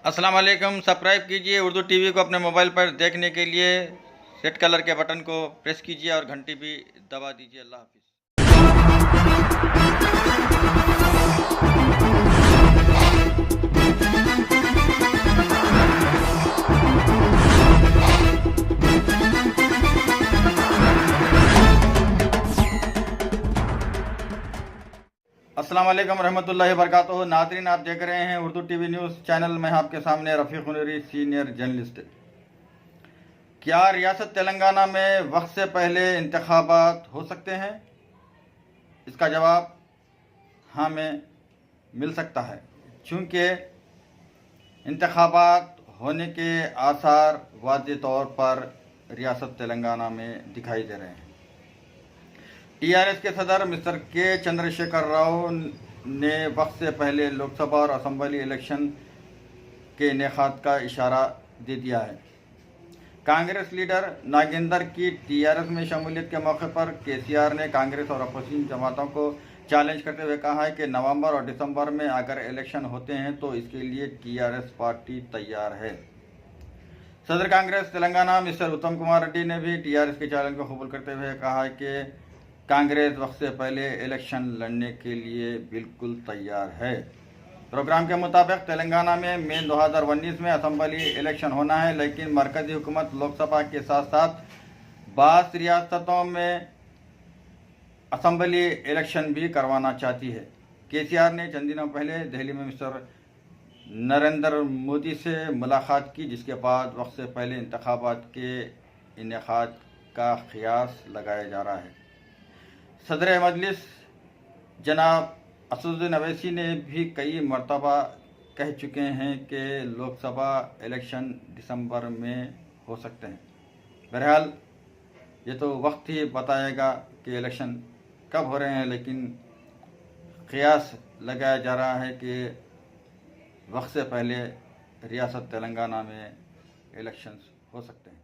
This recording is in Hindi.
अस्सलाम वालेकुम। सब्सक्राइब कीजिए उर्दू टीवी को अपने मोबाइल पर देखने के लिए रेड कलर के बटन को प्रेस कीजिए और घंटी भी दबा दीजिए। अल्लाह हाफिज़। अस्सलाम वालेकुम रहमतुल्लाहि व बरकातुहू। नाज़रीन, आप देख रहे हैं उर्दू टीवी न्यूज़ चैनल में। आपके सामने रफ़ीक नूरी, सीनियर जर्नलिस्ट। क्या रियासत तेलंगाना में वक्त से पहले इंतखाबात हो सकते हैं? इसका जवाब हाँ में मिल सकता है, चूँकि इंतखाबात होने के आसार वाज़ेह तौर पर रियासत तेलंगाना में दिखाई दे रहे हैं। टीआरएस के सदर मिस्टर के चंद्रशेखर राव ने वक्त से पहले लोकसभा और असम्बली इलेक्शन के इनेकाद का इशारा दे दिया है। कांग्रेस लीडर नागेंद्र की टीआरएस में शमूलियत के मौके पर केसीआर ने कांग्रेस और अपोजिशन जमातों को चैलेंज करते हुए कहा है कि नवंबर और दिसंबर में अगर इलेक्शन होते हैं तो इसके लिए टीआरएस पार्टी तैयार है। सदर कांग्रेस तेलंगाना मिस्टर उत्तम कुमार रेड्डी ने भी टीआरएस के चैलेंज को कबूल करते हुए कहा है कि कांग्रेस वक्त से पहले इलेक्शन लड़ने के लिए बिल्कुल तैयार है। प्रोग्राम के मुताबिक तेलंगाना में मई 2019 में असम्बली इलेक्शन होना है, लेकिन मरकजी हुकूमत लोकसभा के साथ साथ बास रियासतों में असम्बली इलेक्शन भी करवाना चाहती है। केसीआर ने चंद दिनों पहले दिल्ली में मिस्टर नरेंद्र मोदी से मुलाकात की, जिसके बाद वक्त से पहले इंतखाबात के इनेकाद का क़यास लगाया जा रहा है। सदर मजलिस जनाब असदुद्दीन अवैसी ने भी कई मरतबा कह चुके हैं कि लोकसभा इलेक्शन दिसंबर में हो सकते हैं। बहरहाल ये तो वक्त ही बताएगा कि इलेक्शन कब हो रहे हैं, लेकिन क़यास लगाया जा रहा है कि वक्त से पहले रियासत तेलंगाना में इलेक्शंस हो सकते हैं।